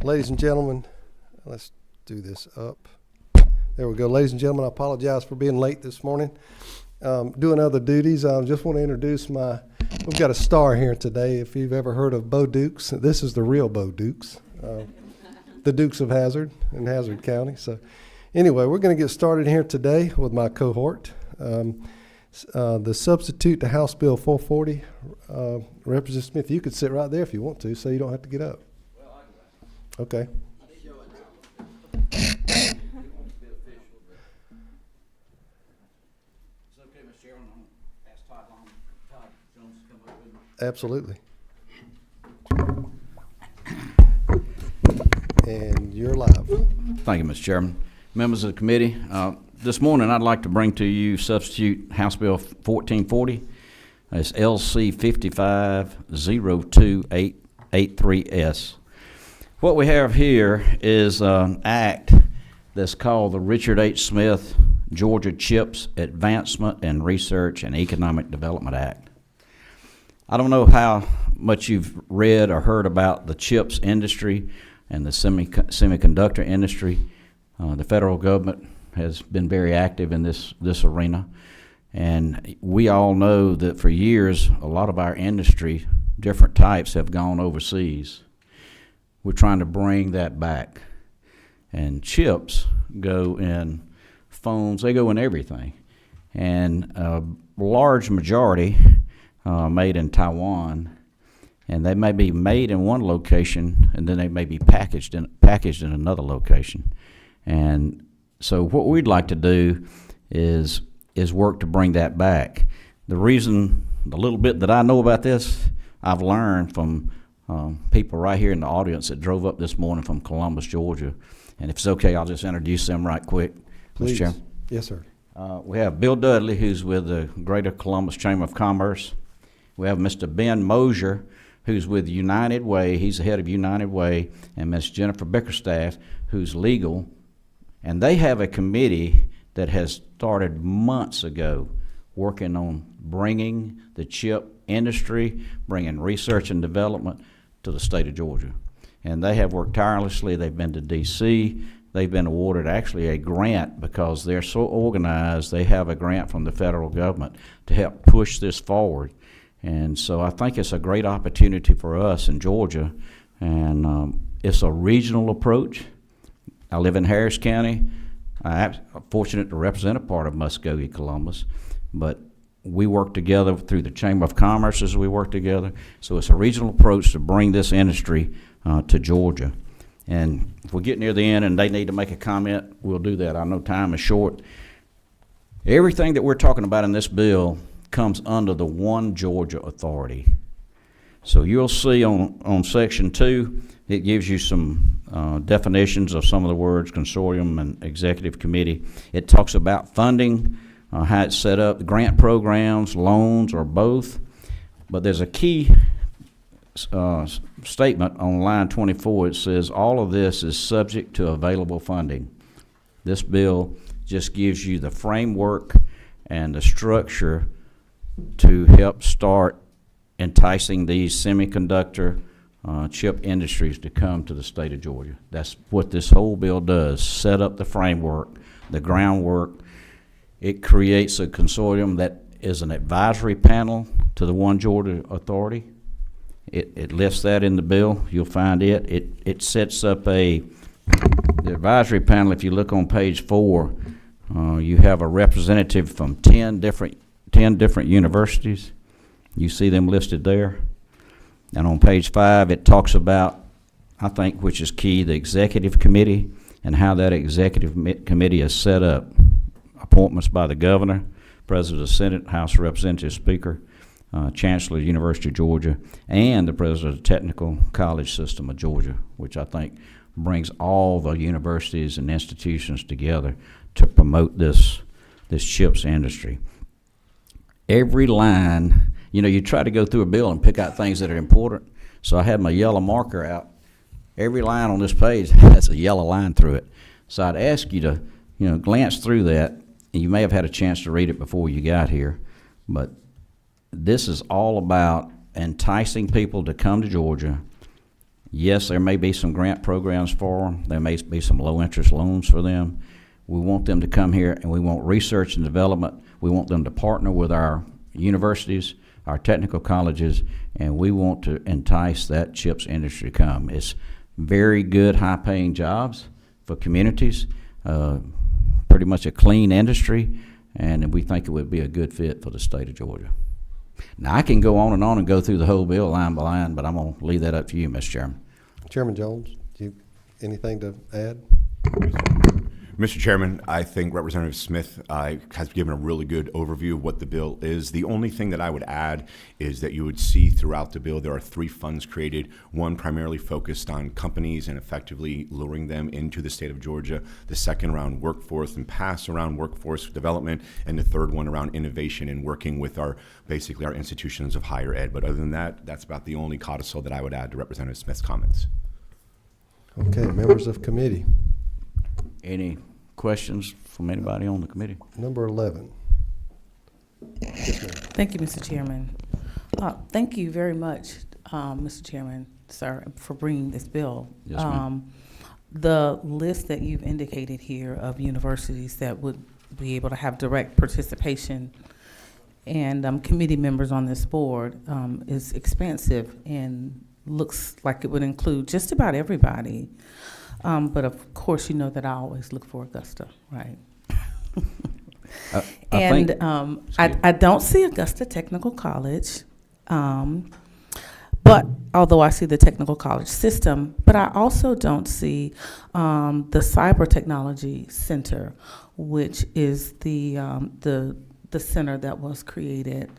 Ladies and gentlemen, let's do this up. There we go. Ladies and gentlemen, I apologize for being late this morning. Doing other duties. I just want to introduce we've got a star here today. If you've ever heard of Bo Dukes, this is the real Bo Dukes, the Dukes of Hazzard in Hazzard County. So anyway, we're going to get started here today with my cohort. The substitute to House Bill 440, Representative Smith, you could sit right there if you want to, so you don't have to get up. Okay. Absolutely. And you're live. Thank you, Mr. Chairman. Members of the committee, this morning I'd like to bring to you substitute House Bill 1440. It's LC 5502883S. What we have here is an act that's called the Richard H. Smith Georgia CHIPS Advancement and Research and Economic Development Act. I don't know how much you've read or heard about the CHIPS industry and the semiconductor industry. The federal government has been very active in this arena. And we all know that for years, a lot of our industry, different types, have gone overseas. We're trying to bring that back. And chips go in phones, they go in everything. And a large majority made in Taiwan, and they may be made in one location, and then they may be packaged in another location. And so what we'd like to do is work to bring that back. The little bit that I know about this, I've learned from people right here in the audience that drove up this morning from Columbus, Georgia. And if it's okay, I'll just introduce them right quick. Please. Mr. Chairman. Yes, sir. We have Bill Dudley, who's with the Greater Columbus Chamber of Commerce. We have Mr. Ben Mosier, who's with United Way. He's the head of United Way. And Ms. Jennifer Bickerstaff, who's legal. And they have a committee that has started months ago working on bringing the chip industry, bringing research and development to the state of Georgia. And they have worked tirelessly. They've been to D.C. They've been awarded actually a grant because they're so organized. They have a grant from the federal government to help push this forward. And so I think it's a great opportunity for us in Georgia. And it's a regional approach. I live in Harris County. I'm fortunate to represent a part of Muskogee, Columbus, but we work together through the Chamber of Commerce as we work together. So it's a regional approach to bring this industry to Georgia. And if we get near the end and they need to make a comment, we'll do that. I know time is short. Everything that we're talking about in this bill comes under the One Georgia Authority. So you'll see on Section 2, it gives you some definitions of some of the words, consortium and executive committee. It talks about funding, how it's set up, grant programs, loans, or both. But there's a key statement on line 24. It says all of this is subject to available funding. This bill just gives you the framework and the structure to help start enticing these semiconductor chip industries to come to the state of Georgia. That's what this whole bill does, set up the framework, the groundwork. It creates a consortium that is an advisory panel to the One Georgia Authority. It lists that in the bill. You'll find it. It sets up the advisory panel. If you look on page 4, you have a representative from 10 different universities. You see them listed there. And on page 5, it talks about, I think, which is key, the executive committee and how that executive committee is set up. Appointments by the governor, president of the Senate, House of Representatives, Speaker, Chancellor of the University of Georgia, and the president of the Technical College System of Georgia, which I think brings all the universities and institutions together to promote this chips industry. Every line, you try to go through a bill and pick out things that are important. So I had my yellow marker out. Every line on this page has a yellow line through it. So I'd ask you to, glance through that. And you may have had a chance to read it before you got here, but this is all about enticing people to come to Georgia, Yes, there may be some grant programs for them. There may be some low-interest loans for them. We want them to come here, and we want research and development. We want them to partner with our universities, our technical colleges, and we want to entice that chips industry to come. It's very good, high-paying jobs for communities, pretty much a clean industry, and we think it would be a good fit for the state of Georgia. Now, I can go on and go through the whole bill line by line, but I'm going to leave that up to you, Mr. Chairman. Chairman Jones, do you anything to add? Mr. Chairman, I think Representative Smith has given a really good overview of what the bill is. The only thing that I would add is that you would see throughout the bill there are 3 funds created, one primarily focused on companies and effectively luring them into the state of Georgia, the second around workforce and pass around workforce development, and the third one around innovation and working with basically our institutions of higher ed. But other than that, that's about the only codicil that I would add to Representative Smith's comments. Okay, members of committee. Any questions from anybody on the committee? Number 11. Yes, ma'am. Thank you, Mr. Chairman. Thank you very much, Mr. Chairman, sir, for bringing this bill. Yes, ma'am. The list that you've indicated here of universities that would be able to have direct participation and committee members on this board is expansive and looks like it would include just about everybody. But of course, you know that I always look for Augusta, right? I don't see Augusta Technical College, but although I see the technical college system, but I also don't see the Cyber Technology Center, which is the center that was created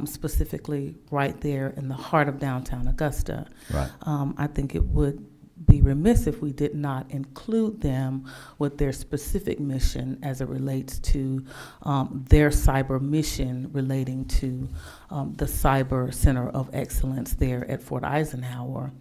specifically right there in the heart of downtown Augusta. Right. I think it would be remiss if we did not include them with their specific mission as it relates to their cyber mission relating to the Cyber Center of Excellence there at Fort Eisenhower.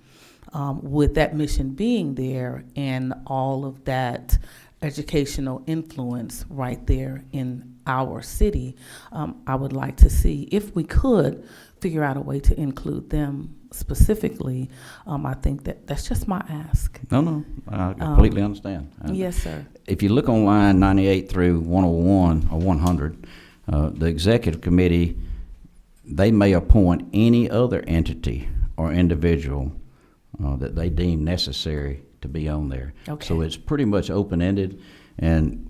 With that mission being there and all of that educational influence right there in our city, I would like to see if we could figure out a way to include them specifically. I think that's just my ask. No, I completely understand. Yes, sir. If you look on line 98 through 101 or 100, the executive committee, they may appoint any other entity or individual that they deem necessary to be on there. Okay. So it's pretty much open-ended, and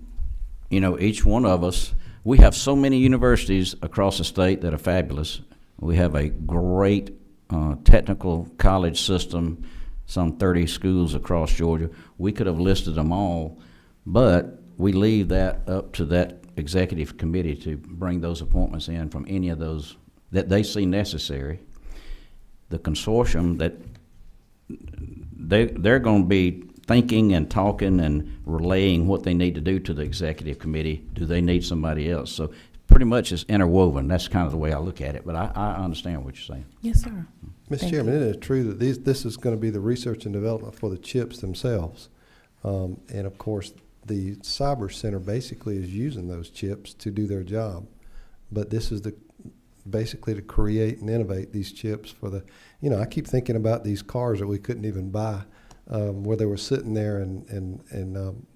you know, each one of us, we have so many universities across the state that are fabulous. We have a great technical college system, some 30 schools across Georgia. We could have listed them all, but we leave that up to that executive committee to bring those appointments in from any of those that they see necessary. The consortium that they're going to be thinking and talking and relaying what they need to do to the executive committee. Do they need somebody else? So pretty much it's interwoven. That's kind of the way I look at it, but I understand what you're saying. Yes, sir. Mr. Chairman, isn't it true that this is going to be the research and development for the chips themselves? And of course, the Cyber Center basically is using those chips to do their job. But this is basically to create and innovate these chips for the, I keep thinking about these cars that we couldn't even buy, where they were sitting there and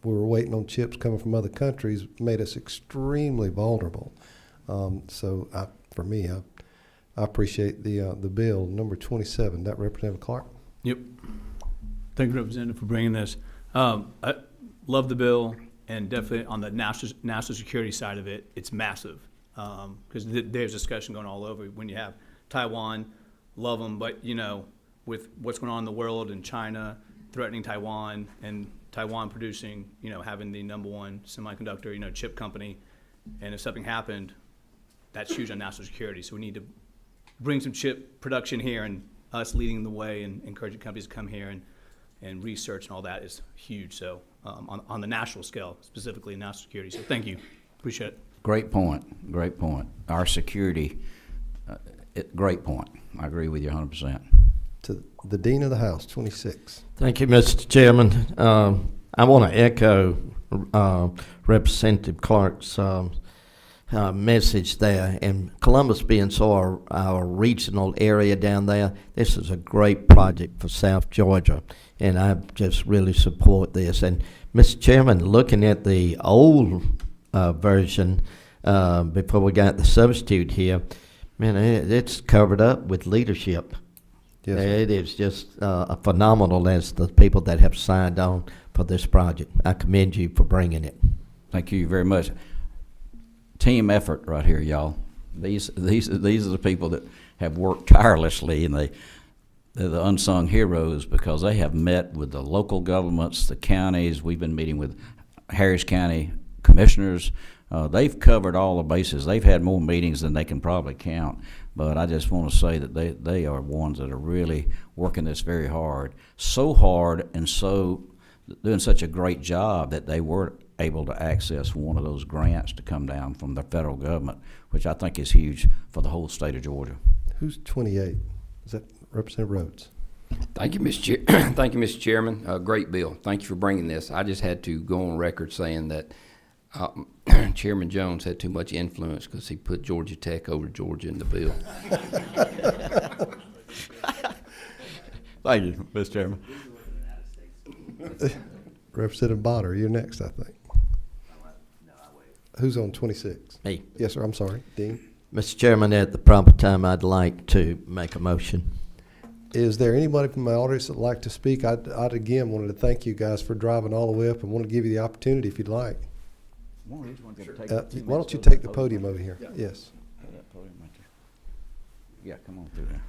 we were waiting on chips coming from other countries, made us extremely vulnerable. So for me, I appreciate the bill. Number 27, that Representative Clark. Yep. Thank you, Representative, for bringing this. I love the bill, and definitely on the national security side of it, it's massive. Because there's discussion going all over. When you have Taiwan, love them, but with what's going on in the world and China threatening Taiwan and Taiwan producing, having the #1 semiconductor, chip company, and if something happened, that's huge on national security. So we need to bring some chip production here, and us leading the way and encouraging companies to come here and research and all that is huge. So on the national scale, specifically national security. So thank you. Appreciate it. Great point. Great point. Our security, great point. I agree with you 100%. To the Dean of the House, 26. Thank you, Mr. Chairman. I want to echo Representative Clark's message there. And Columbus being so our regional area down there, this is a great project for South Georgia, and I just really support this. And Mr. Chairman, looking at the old version before we got the substitute here, man, it's covered up with leadership. Yes, sir. It is just phenomenal as the people that have signed on for this project. I commend you for bringing it. Thank you very much. Team effort right here, y'all. These are the people that have worked tirelessly, and they're the unsung heroes because they have met with the local governments, the counties. We've been meeting with Harris County commissioners. They've covered all the bases. They've had more meetings than they can probably count. But I just want to say that they are ones that are really working this very hard. So hard and doing such a great job that they were able to access one of those grants to come down from the federal government, which I think is huge for the whole state of Georgia. Who's 28? Is that Representative Rhodes? Thank you, Mr. Thank you, Mr. Chairman. Great bill. Thank you for bringing this. I just had to go on record saying that Chairman Jones had too much influence because he put Georgia Tech over Georgia in the bill. Thank you, Mr. Chairman. Representative Botter, you're next, I think. Who's on 26? Me. Yes, sir. I'm sorry. Dean. Mr. Chairman, at the proper time, I'd like to make a motion. Is there anybody from my audience that'd like to speak? I'd again wanted to thank you guys for driving all the way up and want to give you the opportunity if you'd like. Why don't you take the podium over here? Yeah. Yes. Yeah, come on through there.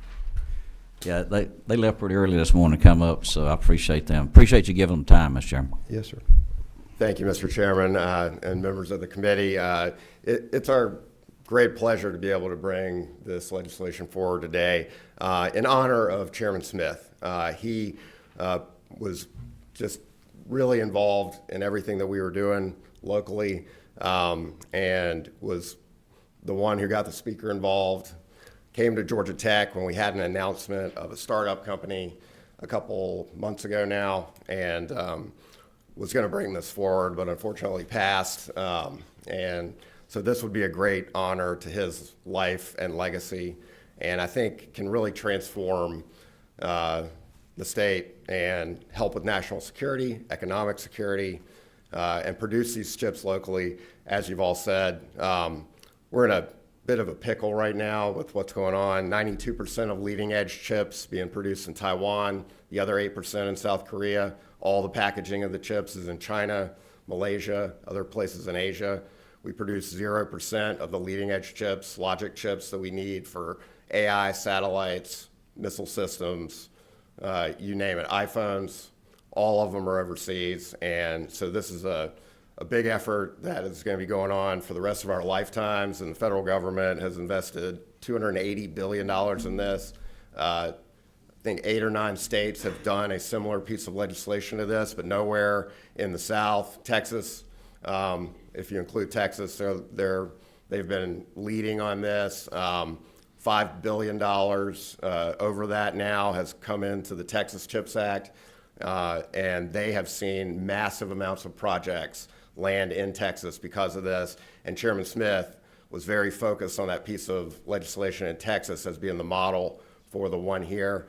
Yeah, they left pretty early this morning to come up, so I appreciate them. Appreciate you giving them time, Mr. Chairman. Yes, sir. Thank you, Mr. Chairman, and members of the committee. It's our great pleasure to be able to bring this legislation forward today in honor of Chairman Smith. He was just really involved in everything that we were doing locally and was the one who got the speaker involved. Came to Georgia Tech when we had an announcement of a startup company a couple months ago now, and was going to bring this forward, but unfortunately passed. And so this would be a great honor to his life and legacy, and I think can really transform the state and help with national security, economic security, and produce these chips locally. As you've all said, we're in a bit of a pickle right now with what's going on. 92% of leading edge chips being produced in Taiwan, the other 8% in South Korea. All the packaging of the chips is in China, Malaysia, other places in Asia. We produce 0% of the leading edge chips, logic chips that we need for AI, satellites, missile systems, you name it, iPhones, all of them are overseas. And so this is a big effort that is going to be going on for the rest of our lifetimes, and the federal government has invested $280 billion in this. I think 8 or 9 states have done a similar piece of legislation to this, but nowhere in the South. Texas, if you include Texas, they've been leading on this. $5 billion over that now has come into the Texas CHIPS Act, and they have seen massive amounts of projects land in Texas because of this. And Chairman Smith was very focused on that piece of legislation in Texas as being the model for the one here.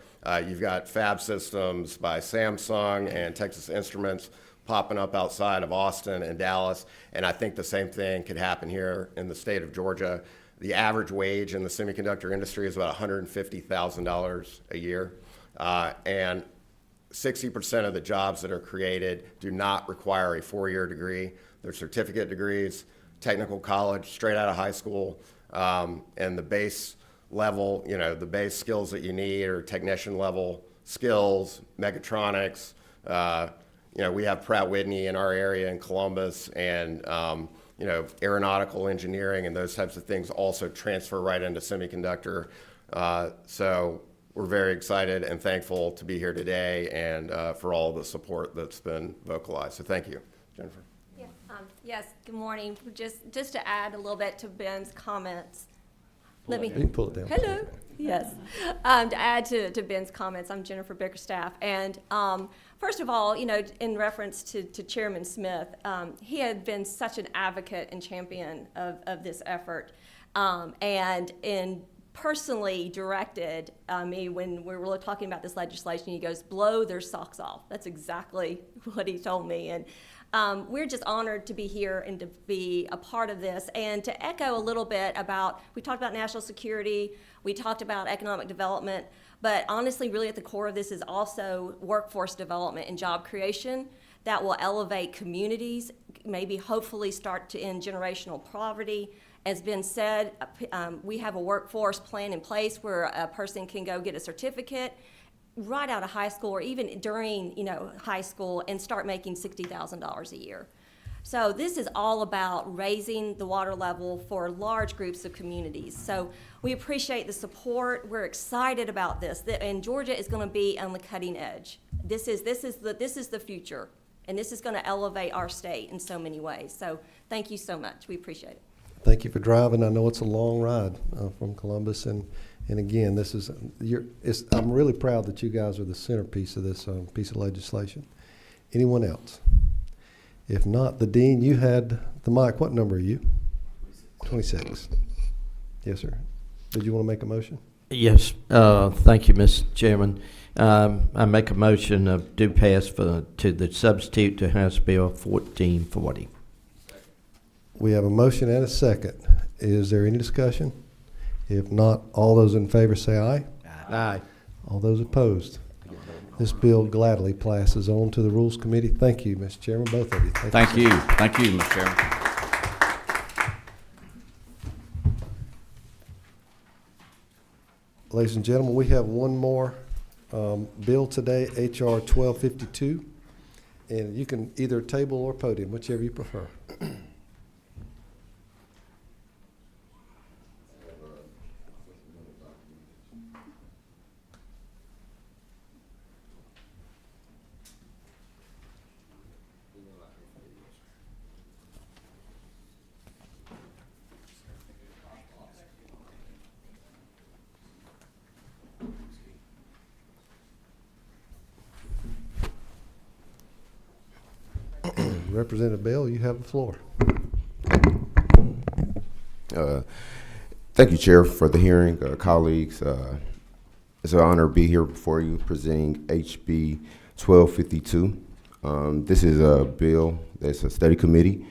You've got fab systems by Samsung and Texas Instruments popping up outside of Austin and Dallas, and I think the same thing could happen here in the state of Georgia. The average wage in the semiconductor industry is about $150,000 a year, and 60% of the jobs that are created do not require a 4-year degree. They're certificate degrees, technical college, straight out of high school, and the base level, the base skills that you need are technician level skills, mechatronics. We have Pratt Whitney in our area in Columbus, and aeronautical engineering and those types of things also transfer right into semiconductor. So we're very excited and thankful to be here today and for all the support that's been vocalized. So thank you. Jennifer. Yeah, yes, good morning. Just to add a little bit to Ben's comments. You can pull it down. Hello. Yes. To add to Ben's comments, I'm Jennifer Bickerstaff. And first of all, in reference to Chairman Smith, he had been such an advocate and champion of this effort. And personally directed me when we were talking about this legislation. He goes, blow their socks off. That's exactly what he told me. And we're just honored to be here and to be a part of this. And to echo a little bit about, we talked about national security, we talked about economic development, but honestly, really at the core of this is also workforce development and job creation that will elevate communities, maybe hopefully start to end generational poverty. As Ben said, we have a workforce plan in place where a person can go get a certificate right out of high school or even during high school and start making $60,000 a year. So this is all about raising the water level for large groups of communities. So we appreciate the support. We're excited about this, and Georgia is going to be on the cutting edge. This is the future, and this is going to elevate our state in so many ways. So thank you so much. We appreciate it. Thank you for driving. I know it's a long ride from Columbus, and again, this is I'm really proud that you guys are the centerpiece of this piece of legislation. Anyone else? If not, the dean, you had the mic. What number are you? 26. Yes, sir. Did you want to make a motion? Yes, thank you, Mr. Chairman. I make a motion of do pass to the substitute to House Bill 1440. We have a motion and a second. Is there any discussion? If not, all those in favor say aye. Aye. All those opposed. This bill gladly passes on to the Rules Committee. Thank you, Mr. Chairman, both of you. Thank you. Thank you, Mr. Chairman. Ladies and gentlemen, we have one more bill today, H.R. 1252. And you can either table or podium, whichever you prefer. Representative Bell, you have the floor. Thank you, Chair, for the hearing. Colleagues, it's an honor to be here before you presenting HB 1252. This is a bill that's a study committee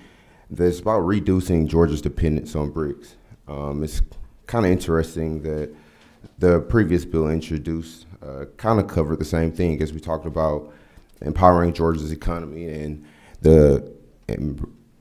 that's about reducing Georgia's dependence on bricks. It's kind of interesting that the previous bill introduced kind of covered the same thing as we talked about empowering Georgia's economy and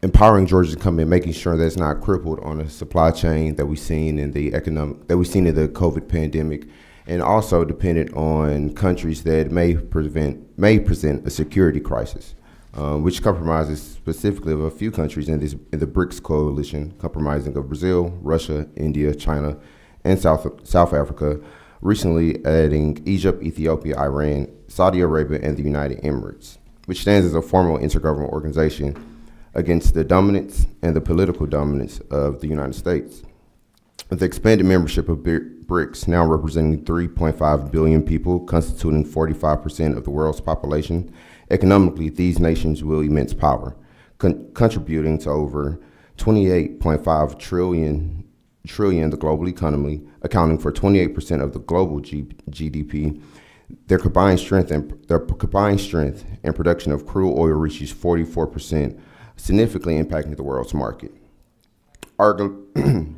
empowering Georgia's economy and making sure that it's not crippled on a supply chain that we've seen in the COVID pandemic, and also dependent on countries that may present a security crisis, which compromises specifically of a few countries in the BRICS coalition, comprising of Brazil, Russia, India, China, and South Africa, recently adding Egypt, Ethiopia, Iran, Saudi Arabia, and the United Emirates, which stands as a formal intergovernmental organization against the dominance and the political dominance of the United States. With the expanded membership of BRICS now representing 3.5 billion people, constituting 45% of the world's population, economically, these nations wield immense power, contributing to over 28.5 trillion the global economy, accounting for 28% of the global GDP. Their combined strength and production of crude oil reaches 44%, significantly impacting the world's market. Arguably,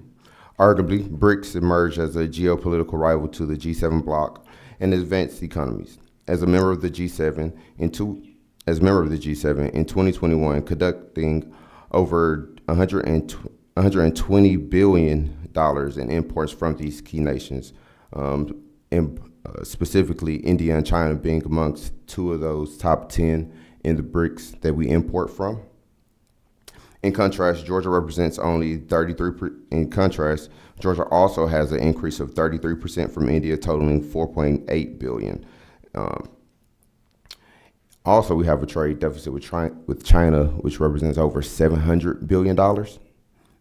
BRICS emerged as a geopolitical rival to the G7 bloc and advanced economies. As a member of the G7 in 2021, conducting over $120 billion in imports from these key nations, specifically India and China being amongst two of those top 10 in the BRICS that we import from. In contrast, Georgia represents only 33%. In contrast, Georgia also has an increase of 33% from India, totaling $4.8 billion. Also, we have a trade deficit with China, which represents over $700 billion.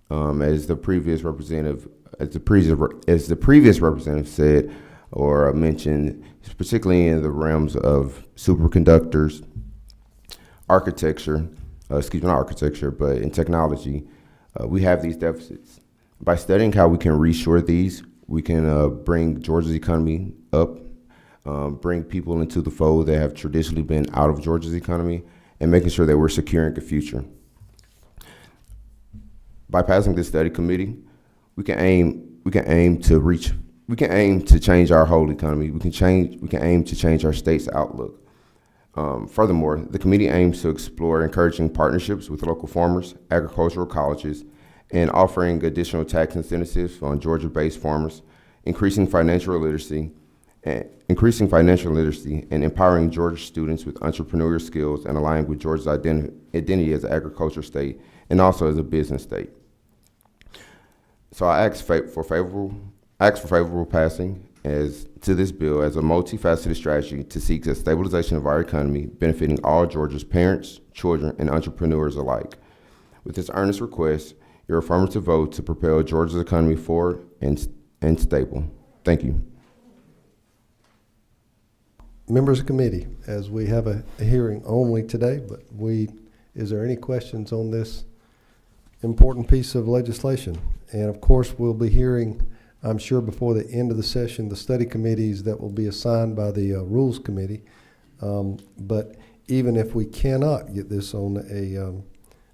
As the previous representative, as the previous representative said or mentioned, particularly in the realms of superconductors, architecture, not architecture, but in technology, we have these deficits. By studying how we can reshore these, we can bring Georgia's economy up, bring people into the fold that have traditionally been out of Georgia's economy, and making sure that we're securing a future. By passing this study committee, we can aim to change our whole economy. We can aim to change our state's outlook. Furthermore, the committee aims to explore encouraging partnerships with local farmers, agricultural colleges, and offering additional tax incentives on Georgia-based farmers, increasing financial literacy, and empowering Georgia students with entrepreneurial skills and aligning with Georgia's identity as an agriculture state and also as a business state. So I ask for favorable passing to this bill as a multifaceted strategy to seek the stabilization of our economy, benefiting all Georgia's parents, children, and entrepreneurs alike. With this earnest request, your affirmative vote to propel Georgia's economy forward and stable. Thank you. Members of committee, as we have a hearing only today, but is there any questions on this important piece of legislation? And of course, we'll be hearing, I'm sure before the end of the session, the study committees that will be assigned by the Rules Committee. But even if we cannot get this on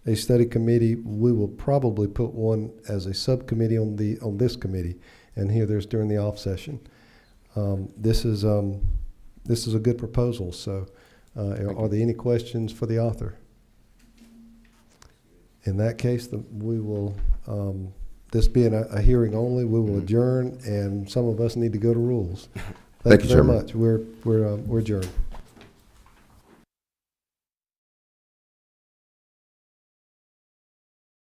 a study committee, we will probably put one as a subcommittee on this committee, and here there's during the off session. This is a good proposal. So, are there any questions for the author? In that case, we will. This being a hearing only, we will adjourn, and some of us need to go to rules. Thank you very Chairman. much. We're adjourned.